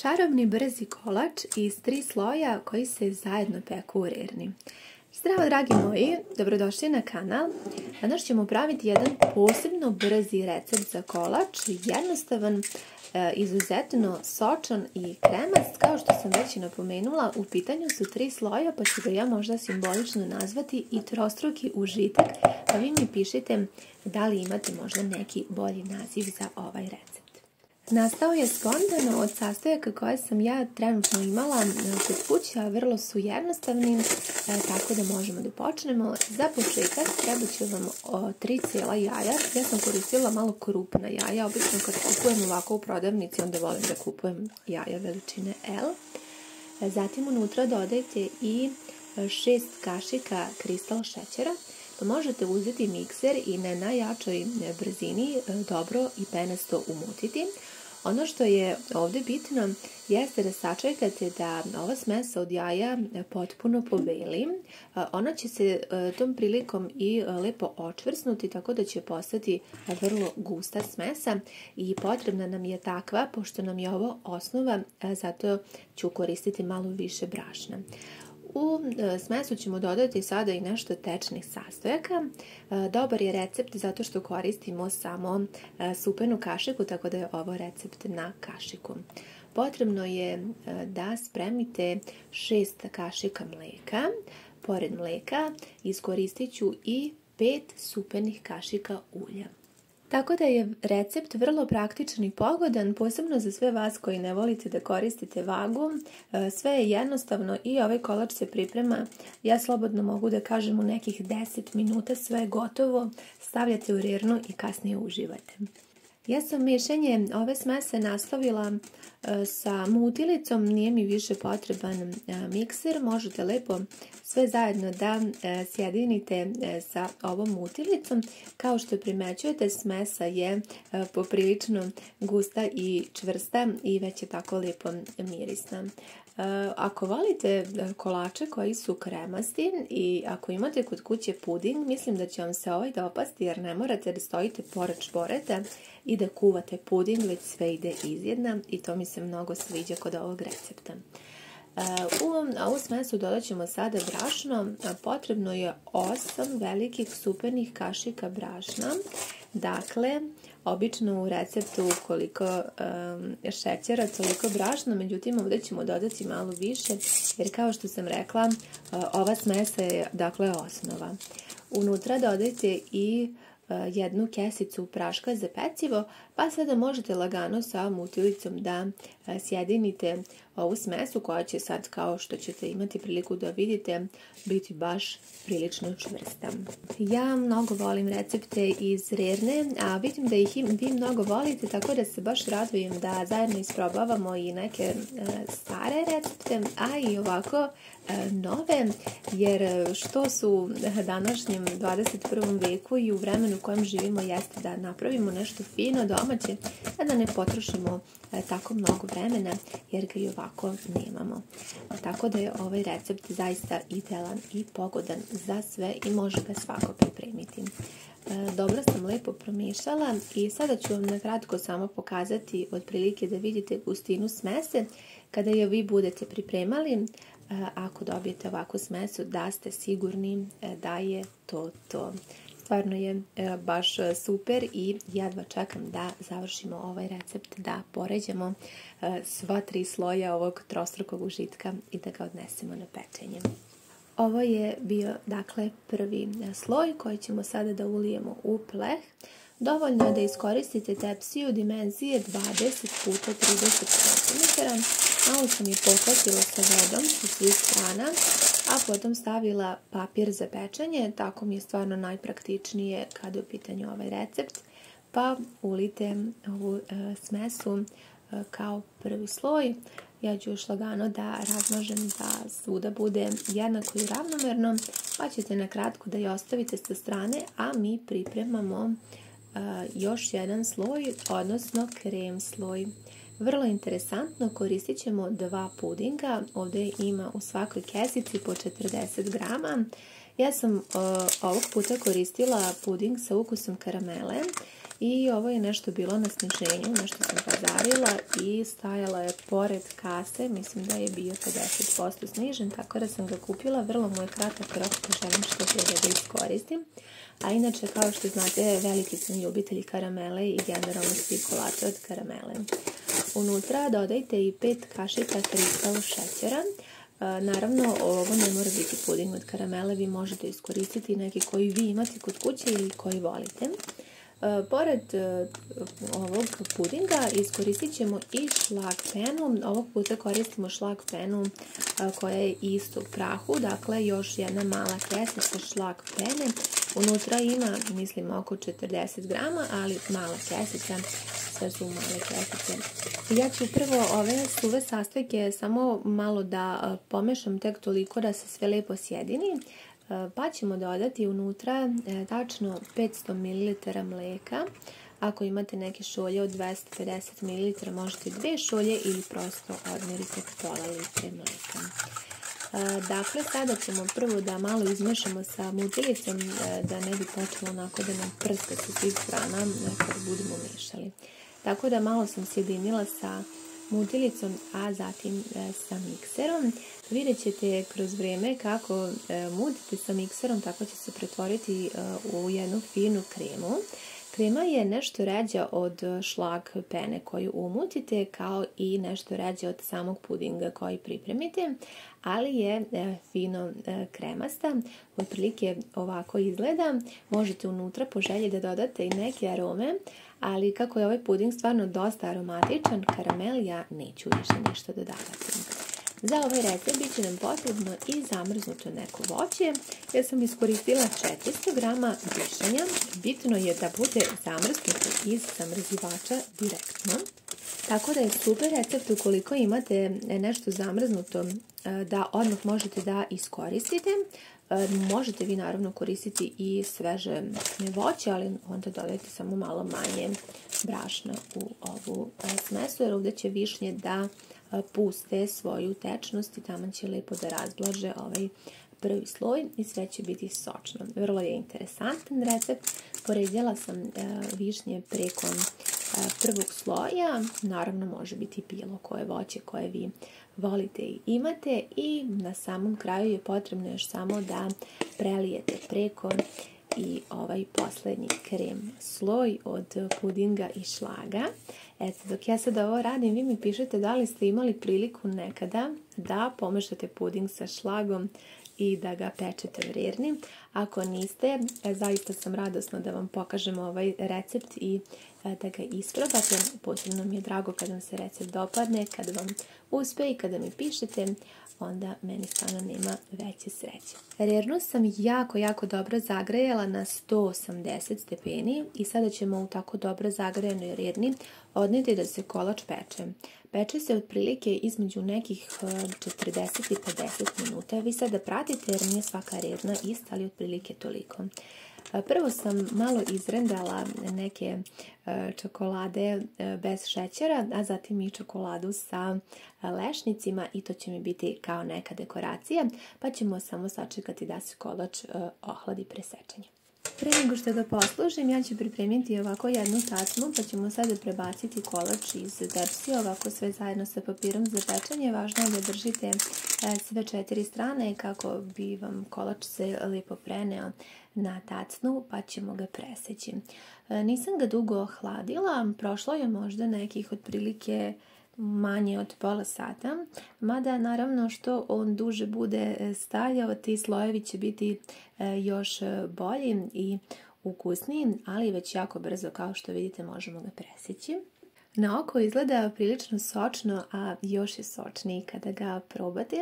Čarobni brzi kolač iz 3 sloja koji se zajedno peku u rerni. Zdravo dragi moji, dobrodošli na kanal. Danas ćemo praviti jedan posebno brzi recept za kolač, jednostavan, izuzetno sočan i kremast. Kao što sam već napomenula, u pitanju su 3 sloja, pa ću ga ja možda simbolično nazvati i trostruki užitak, pa vi mi pišite da li imate možda neki bolji naziv za ovaj recept. Nastao je spontano od sastojaka koje sam ja trenutno imala kod kuće, a vrlo su jednostavni, tako da možemo da počnemo. Za početak treba će vam 3 cijela jaja. Ja sam koristila malo krupna jaja, obično kad kupujem ovako u prodavnici, onda volim da kupujem jaja veličine L. Zatim unutra dodajte i 6 kašika kristal šećera. Pa možete uzeti mikser i na najjačoj brzini dobro i penasto umutiti. Ono što je ovdje bitno jeste da sačekate da ova smesa od jaja potpuno pobeli. Ona će se tom prilikom i lepo očvrsnuti, tako da će postati vrlo gusta smesa i potrebna nam je takva, pošto nam je ovo osnova, zato ću koristiti malo više brašna. U smesu ćemo dodati sada i nešto tečnih sastojaka. Dobar je recept zato što koristimo samo supenu kašiku, tako da je ovo recept na kašiku. Potrebno je da spremite 6 kašika mleka. Pored mleka iskoristit ću i 5 supenih kašika ulja. Tako da je recept vrlo praktičan i pogodan, posebno za sve vas koji ne volite da koristite vagu. Sve je jednostavno i ovaj kolač se priprema, ja slobodno mogu da kažem, u nekih 10 minuta sve je gotovo, stavljate u rernu i kasnije uživate. Ja sam mešanje ove smese nastavila sa mutilicom, nije mi više potreban mikser, možete lepo sve zajedno da sjedinite sa ovom mutilicom. Kao što primećujete, smesa je poprilično gusta i čvrsta i već je tako lepo mirisna. Ako volite kolače koji su kremasti i ako imate kod kuće puding, mislim da će vam se ovaj dopasti jer ne morate da stojite pored šporeta i da kuvate puding, već sve ide izjedna i to mi se mnogo sviđa kod ovog recepta. U ovu smesu dodat ćemo sada brašno, potrebno je 8 velikih supenih kašika brašna. Dakle, obično u receptu koliko šećera, toliko brašna, međutim ovdje ćemo dodati malo više, jer kao što sam rekla, ova smesa je dakle osnova. Unutra dodajte i 1 kesicu praška za pecivo, pa sada možete lagano sa mutilicom da sjedinite ovu smesu koja će sad, kao što ćete imati priliku da vidite, biti baš prilično čvrsta. Ja mnogo volim recepte iz rerne, a vidim da ih vi mnogo volite, tako da se baš radujem da zajedno isprobavamo i neke stare recepte, a i ovako nove, jer što su današnjem 21. veku i u vremenu u kojem živimo jeste da napravimo nešto fino, domaće, a da ne potrošimo tako mnogo vremena, jer ga i ovako nemamo. Tako da je ovaj recept zaista idealan i pogodan za sve i može ga svako pripremiti. Dobro sam lepo promiješala i sada ću vam nakratko samo pokazati otprilike da vidite gustinu smese. Kada je vi budete pripremali, ako dobijete ovakvu smesu, da ste sigurni da je to. Stvarno je baš super i jedva čekam da završimo ovaj recept, da poređamo sva 3 sloja ovog trostrukog užitka i da ga odnesemo na pečenje. Ovo je bio dakle prvi sloj koji ćemo sada da ulijemo u pleh. Dovoljno je da iskoristite tepsiju dimenzije 20 puta 30 cm. Malo sam je pohvatila sa vodom sa svih strana, a potom stavila papir za pečenje. Tako mi je stvarno najpraktičnije kada je u pitanju ovaj recept. Pa ulite ovu smesu kao prvi sloj. Ja ću još lagano da razmažem da svuda bude jednako i ravnomerno, pa ćete nakratko da je ostavite sa strane, a mi pripremamo još jedan sloj, odnosno krem sloj. Vrlo interesantno, koristit ćemo 2 pudinga, ovdje ima u svakoj kesici po 40 grama. Ja sam ovog puta koristila puding sa ukusom karamele I ovo je nešto bilo na sniženju, nešto sam pazarila i stajala je pored kase, mislim da je bio 50% snižen, tako da sam ga kupila, vrlo mu je kratak rok, pa želim što prije da ga iskoristim. A inače, kao što znate, veliki sam ljubitelj karamele i generalno spikolate od karamele. Unutra dodajte i 5 kašica kristal šećera. Naravno, ovo ne mora biti puding od karamele, vi možete iskoristiti neki koji vi imate kod kuće ili koji volite. Pored ovog pudinga iskoristit ćemo i šlag penu. Ovog puta koristimo šlag penu koja je istog prahu, dakle još jedna mala kesica šlag pene. Unutra ima, mislim, oko 40 grama, ali mala kesica, sve su male kesice. Ja ću prvo ove suve sastojke samo malo da pomešam, tek toliko da se sve lepo sjedini. Pa ćemo dodati unutra tačno 500 ml mleka. Ako imate neke šolje od 250 ml, možete 2 šolje ili prosto odmerite pola litre mleka. Dakle, sada ćemo prvo da malo izmešamo sa mutilicom, da ne bi počelo onako da nam prska sa svih strana kada budemo mešali. Tako da malo sam sjedinila sa mutilicom, a zatim sa mikserom. Vidjet ćete kroz vrijeme kako mudite sa mikserom, tako će se pretvoriti u jednu finu kremu. Krema je nešto ređa od šlag pene koju umutite, kao i nešto ređe od samog pudinga koji pripremite, ali je fino kremasta. Otprilike ovako izgleda. Možete unutra po želji da dodate i neke arome, ali kako je ovaj puding stvarno dosta aromatičan, karamel ja neću više ništa dodavati. Za ovaj recept bit će nam potrebno i zamrznuto neko voće. Ja sam iskoristila 400 grama višnja. Bitno je da bude zamrznuto iz zamrzivača direktno. Tako da je super recept ukoliko imate nešto zamrznuto da odmah možete da iskoristite. Možete vi naravno koristiti i sveže voće, ali onda dodajte samo malo manje brašna u ovu smesu, jer ovdje će višnje da puste svoju tečnost i tamo će lepo da razblaže ovaj prvi sloj i sve će biti sočno. Vrlo je interesantan recept. Poredjela sam višnje preko prvog sloja. Naravno može biti bilo koje voće koje vi volite i imate. I na samom kraju je potrebno još samo da prelijete preko i ovaj posljednji krem sloj od pudinga i šlaga. Eto, dok ja sad ovo radim, vi mi pišete da li ste imali priliku nekada da pomešate puding sa šlagom i da ga pečete u rerni. Ako niste, zaista sam radosna da vam pokažem ovaj recept i da ga isprobate. Posebno mi je drago kada vam se recept dopadne, kada vam uspe i kada mi pišete, onda meni stvarno nema veće sreće. Rernu sam jako dobro zagrejala na 180 stepeni i sada ćemo u tako dobro zagrejanoj rerni odnijeti da se kolač peče. Peče se otprilike između nekih 40 i 50 minuta. Vi sada pratite jer nije svaka rerna ista, ali otprilike toliko. Prvo sam malo izrendala neke čokolade bez šećera, a zatim i čokoladu sa lešnicima i to će mi biti kao neka dekoracija, pa ćemo samo sačekati da se kolač ohladi pre sečenja. Pre nego što ga poslužim, ja ću pripremiti ovako jednu tacnu, pa ćemo sada prebaciti kolač iz tepsije, ovako sve zajedno sa papirom za pečenje. Važno je da držite sve 4 strane kako bi vam kolač se lijepo preneo na tacnu, pa ćemo ga preseći. Nisam ga dugo ohladila, prošlo je možda nekih otprilike manje od pola sata, mada naravno što on duže bude stajao, ti slojevi će biti još bolji i ukusniji, ali već jako brzo, kao što vidite, možemo ga presjeći. Na oko izgleda prilično sočno, a još je sočniji kada ga probate.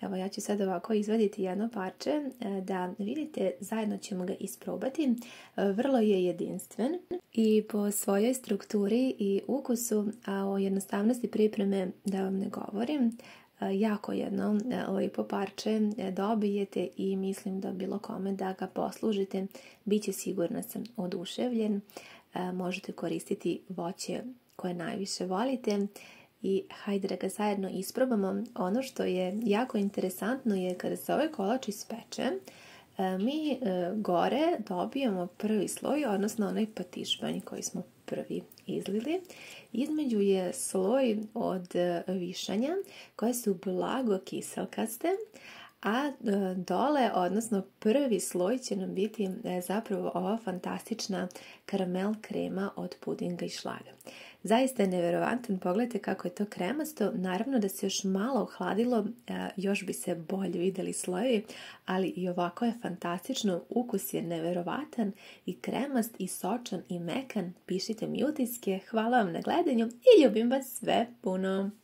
Evo, ja ću sad ovako izvaditi jedno parče da vidite, zajedno ćemo ga isprobati. Vrlo je jedinstven i po svojoj strukturi i ukusu, a o jednostavnosti pripreme da vam ne govorim. Jako jedno lijepo parče dobijete i mislim da bilo kome da ga poslužite, bit će, sigurna sam, oduševljen. Možete koristiti voće koje najviše volite i hajde da ga zajedno isprobamo. Ono što je jako interesantno je kada se ovaj kolač ispeče, mi gore dobijemo prvi sloj, odnosno onaj patišpanj koji smo prvi izlili. Između je sloj od višanja koje su blago kiselkaste, a dole, odnosno prvi sloj će nam biti zapravo ova fantastična karamel krema od pudinga i šlaga. Zaista je nevjerovatan, pogledajte kako je to kremasto, naravno da se još malo ohladilo, još bi se bolje vidjeli slojevi, ali i ovako je fantastično, ukus je nevjerovatan i kremast i sočan i mekan. Pišite mi utiske, hvala vam na gledanju i ljubim vas sve puno!